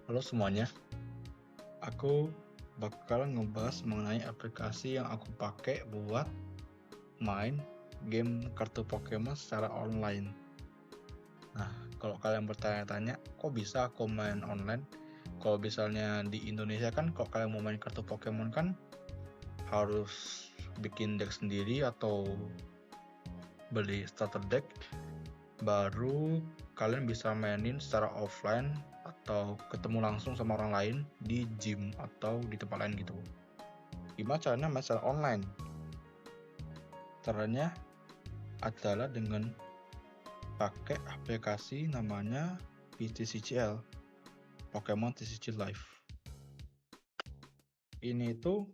Halo semuanya, aku bakal ngebahas mengenai aplikasi yang aku pakai buat main game kartu Pokemon secara online. Nah, kalau kalian bertanya-tanya, kok bisa aku main online? Kalau misalnya di Indonesia kan, kalau kalian mau main kartu Pokemon kan harus bikin deck sendiri atau beli starter deck, baru kalian bisa mainin secara offline atau ketemu langsung sama orang lain di gym atau di tempat lain gitu. Gimana caranya main secara online? Caranya adalah dengan pakai aplikasi namanya PTCGL, Pokemon TCG Live. Ini itu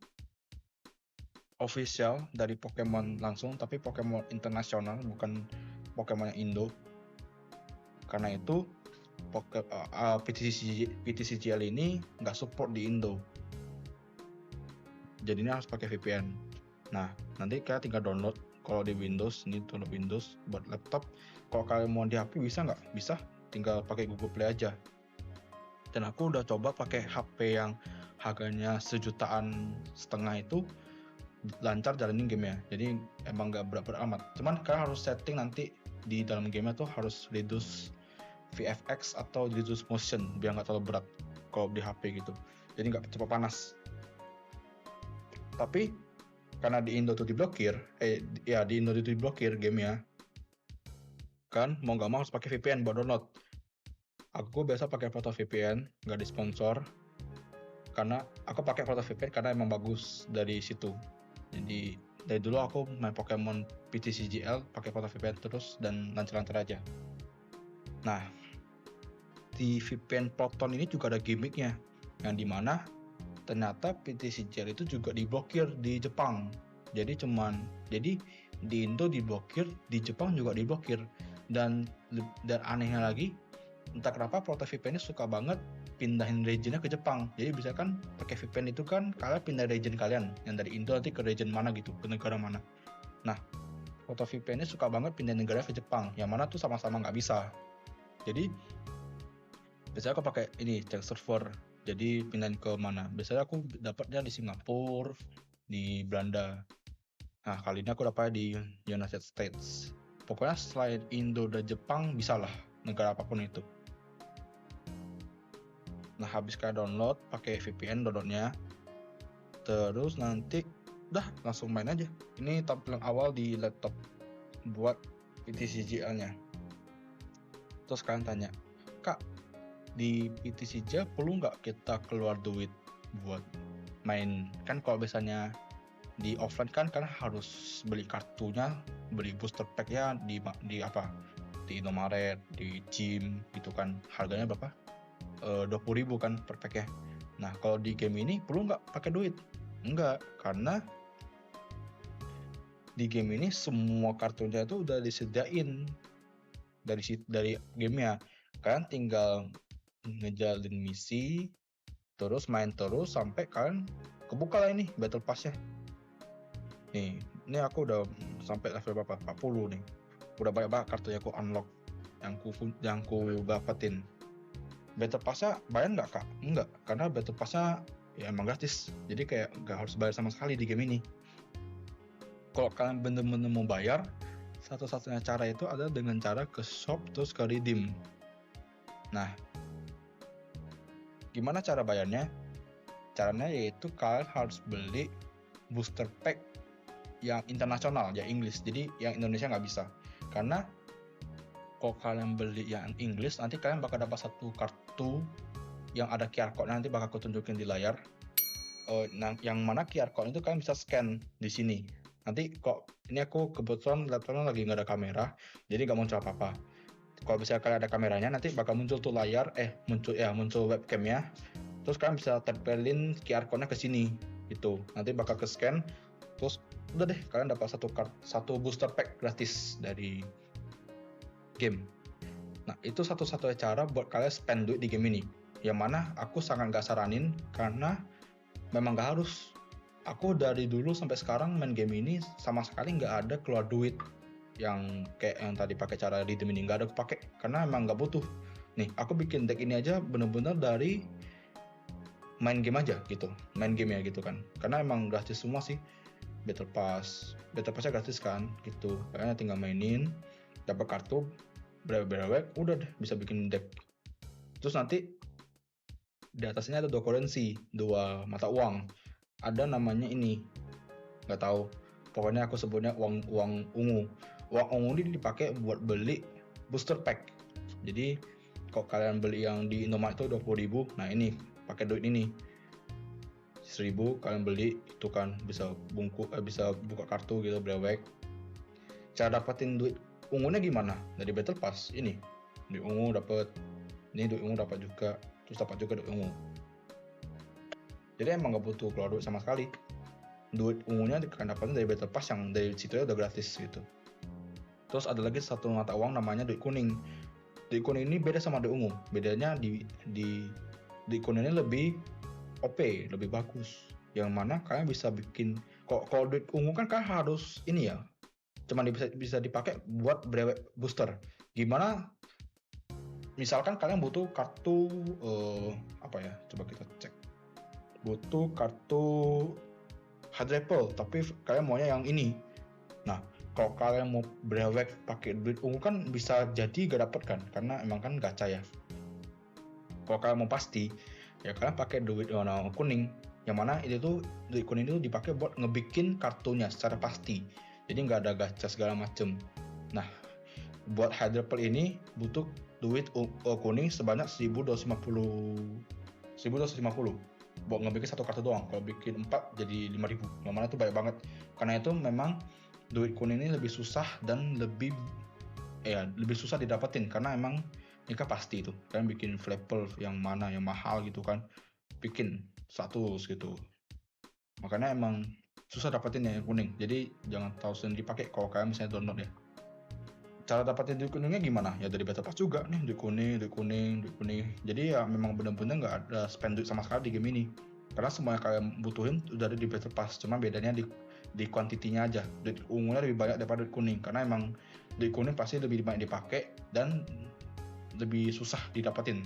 official dari Pokemon langsung, tapi Pokemon internasional, bukan Pokemon yang Indo. Karena itu PTCGL ini nggak support di Indo, jadinya harus pakai VPN. Nah, nanti kalian tinggal download. Kalau di Windows, ini download Windows buat laptop. Kalau kalian mau di HP bisa nggak? Bisa, tinggal pakai Google Play aja. Dan aku udah coba pakai HP yang harganya 1,5 jutaan itu, lancar jalanin game ya. Jadi emang nggak berat-berat amat. Cuman kalian harus setting nanti di dalam gamenya tuh harus reduce VFX atau reduce motion biar nggak terlalu berat kalau di HP gitu. Jadi nggak cepat panas. Tapi karena di Indo tuh diblokir, di Indo itu diblokir gamenya, kan mau nggak mau harus pakai VPN buat download. Aku biasa pakai VPN, nggak disponsor, karena aku pakai VPN karena emang bagus dari situ. Jadi dari dulu aku main Pokemon PTCGL pakai VPN terus dan lancar-lancar aja. Nah, di VPN Proton ini juga ada gimmicknya, yang dimana ternyata PTCGL itu juga diblokir di Jepang. Jadi di Indo diblokir, di Jepang juga diblokir. Dan anehnya lagi, entah kenapa VPN ini suka banget pindahin regionnya ke Jepang. Jadi bisa kan pakai VPN itu kan kalian pindah region kalian, yang dari Indo nanti ke region mana gitu, ke negara mana. Nah, VPN ini suka banget pindah negara ke Jepang, yang mana tuh sama-sama nggak bisa. Jadi biasanya aku pakai ini cek server. Jadi pindahin ke mana? Biasanya aku dapatnya di Singapura, di Belanda. Nah, kali ini aku dapatnya di United States. Pokoknya selain Indo dan Jepang, bisalah negara apapun itu. Nah, habis kalian download, pakai VPN downloadnya. Terus nanti udah langsung main aja. Ini tampilan awal di laptop buat PTCGL-nya. Terus kalian tanya, Kak, di PTCGL perlu nggak kita keluar duit buat main? Kan kalau biasanya di offline kan harus beli kartunya, beli booster pack-nya di Indomaret, di gym gitu kan, harganya berapa? 20.000 kan per pack ya. Nah, kalau di game ini perlu nggak pakai duit? Enggak, karena di game ini semua kartunya itu udah disediain dari gamenya. Kalian tinggal ngejalin misi, terus main terus sampai kalian kebuka lah ini Battle Pass-nya. Nih, ini aku udah sampai level berapa? 40 nih. Udah banyak banget kartu yang aku unlock, yang ku dapetin. Battle Pass-nya bayar nggak, Kak? Enggak, karena Battle Pass-nya ya emang gratis. Jadi kayak nggak harus bayar sama sekali di game ini. Kalau kalian bener-bener mau bayar, satu-satunya cara itu adalah dengan cara ke shop terus ke redeem. Nah, gimana cara bayarnya? Caranya yaitu kalian harus beli booster pack yang internasional, ya Inggris. Jadi yang Indonesia nggak bisa. Karena kalau kalian beli yang Inggris, nanti kalian bakal dapat satu kartu yang ada QR code, nanti bakal aku tunjukin di layar. Yang mana QR code itu kalian bisa scan di sini. Nanti ini aku kebetulan laptopnya lagi nggak ada kamera, jadi nggak muncul apa-apa. Kalau misalnya kalian ada kameranya, nanti bakal muncul tuh layar, muncul webcamnya. Terus kalian bisa tempelin QR code-nya ke sini, gitu. Nanti bakal ke scan, terus udah deh kalian dapat satu booster pack gratis dari game. Nah, itu satu-satunya cara buat kalian spend duit di game ini. Yang mana aku sangat nggak saranin, karena memang nggak harus. Aku dari dulu sampai sekarang main game ini sama sekali nggak ada keluar duit yang kayak yang tadi pakai cara redeem ini, nggak ada aku pakai karena emang nggak butuh. Nih, aku bikin deck ini aja bener-bener dari main game aja gitu, main game ya gitu kan, karena emang gratis semua sih. Battle Passnya gratis kan gitu, kayaknya tinggal mainin, dapat kartu, berewek udah deh bisa bikin deck. Terus nanti di atasnya ada 2 currency, 2 mata uang, ada namanya ini nggak tahu, pokoknya aku sebutnya uang ungu. Uang ungu ini dipakai buat beli booster pack. Jadi kalau kalian beli yang di Indomaret itu 20.000, nah ini pakai duit ini 1.000 kalian beli itu kan bisa bisa buka kartu gitu brewek. Cara dapetin duit ungunya gimana? Dari Battle Pass ini duit ungu dapat, ini duit ungu dapat juga, terus dapat juga duit ungu. Jadi emang nggak butuh keluar duit sama sekali. Duit ungunya kalian dapatin dari Battle Pass yang dari situ udah gratis gitu. Terus ada lagi satu mata uang namanya duit kuning. Duit kuning ini beda sama duit ungu. Bedanya di duit kuning ini lebih OP, lebih bagus. Yang mana kalian bisa bikin, kalau duit ungu kan kalian harus ini ya, cuma bisa dipakai buat brewek booster. Gimana misalkan kalian butuh kartu apa ya, coba kita cek, butuh kartu Hadrepel tapi kalian maunya yang ini. Nah kalau kalian mau brewek pakai duit ungu kan bisa jadi gak dapet kan, karena emang kan gacha ya. Kalau kalian mau pasti ya kalian pakai duit warna kuning, yang mana itu tuh duit kuning itu dipakai buat ngebikin kartunya secara pasti, jadi nggak ada gacha segala macem. Nah buat Hydrapel ini butuh duit kuning sebanyak 1.250 buat ngebikin satu kartu doang. Kalau bikin 4 jadi 5.000, yang mana itu banyak banget. Karena itu memang duit kuning ini lebih susah dan lebih susah didapetin, karena emang ini kan pasti itu kalian bikin flapple yang mana yang mahal gitu kan, bikin 100 gitu, makanya emang susah dapetin yang kuning. Jadi jangan tahu sendiri pakai kalau kalian misalnya download ya. Cara dapetin duit kuningnya gimana? Ya dari Battle Pass juga nih, duit kuning. Jadi ya memang benar-benar nggak ada spend duit sama sekali di game ini, karena semua yang kalian butuhin udah ada di Battle Pass, cuma bedanya di kuantitinya aja. Duit ungunya lebih banyak daripada duit kuning, karena emang duit kuning pasti lebih banyak dipakai dan lebih susah didapetin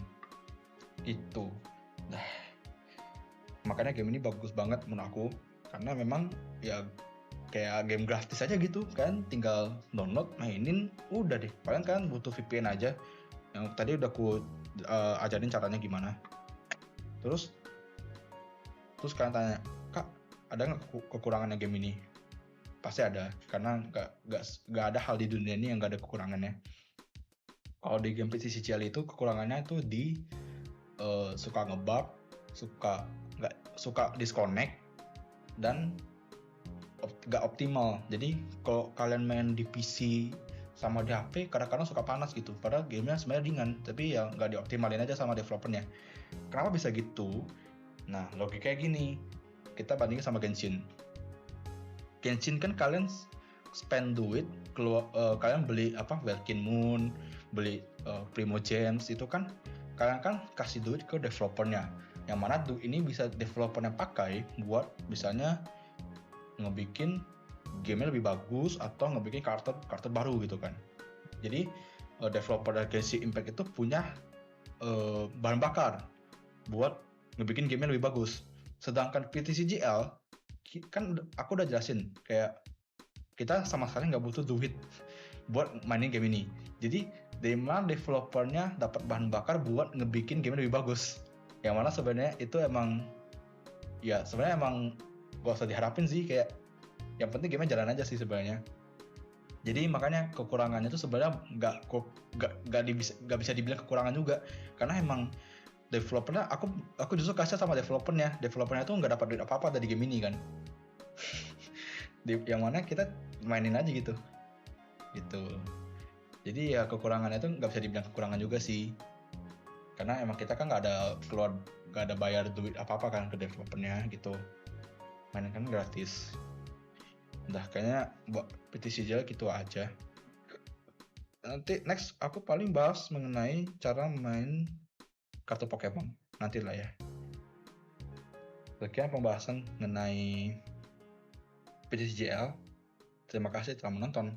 itu. Nah, makanya game ini bagus banget menurut aku, karena memang ya kayak game gratis aja gitu kan, tinggal download, mainin, udah deh. Paling kan butuh VPN aja, yang tadi udah aku ajarin caranya gimana. Terus kalian tanya, Kak, ada nggak kekurangannya game ini? Pasti ada, karena nggak ada hal di dunia ini yang nggak ada kekurangannya. Kalau di game PC CCL itu kekurangannya itu di suka ngebug, suka disconnect, dan gak optimal. Jadi kalau kalian main di PC sama di HP kadang-kadang suka panas gitu, padahal gamenya sebenarnya ringan, tapi ya nggak dioptimalin aja sama developernya. Kenapa bisa gitu? Nah logikanya gini, kita bandingin sama Genshin kan kalian spend duit, kalian beli Welkin Moon, beli Primogems, itu kan kalian kan kasih duit ke developernya, yang mana duit ini bisa developernya pakai buat misalnya ngebikin gamenya lebih bagus atau ngebikin karakter baru gitu kan. Jadi developer dari Genshin Impact itu punya bahan bakar buat ngebikin gamenya lebih bagus. Sedangkan PTCGL kan aku udah jelasin, kayak kita sama sekali nggak butuh duit buat mainin game ini. Jadi dari mana developernya dapat bahan bakar buat ngebikin game lebih bagus, yang mana sebenarnya itu emang gak usah diharapin sih, kayak yang penting gamenya jalan aja sih sebenarnya. Jadi makanya kekurangannya itu sebenarnya nggak bisa dibilang kekurangan juga, karena emang developernya, aku justru kasih sama developernya tuh nggak dapat duit apa-apa dari game ini kan. Yang mana kita mainin aja gitu. Jadi ya kekurangannya itu nggak bisa dibilang kekurangan juga sih, karena emang kita kan nggak ada bayar duit apa-apa kan ke developernya gitu, mainin kan gratis. Udah kayaknya buat PTCGL gitu aja. Nanti next aku paling bahas mengenai cara main kartu Pokemon nanti lah ya. Sekian pembahasan mengenai PTCGL. Terima kasih telah menonton.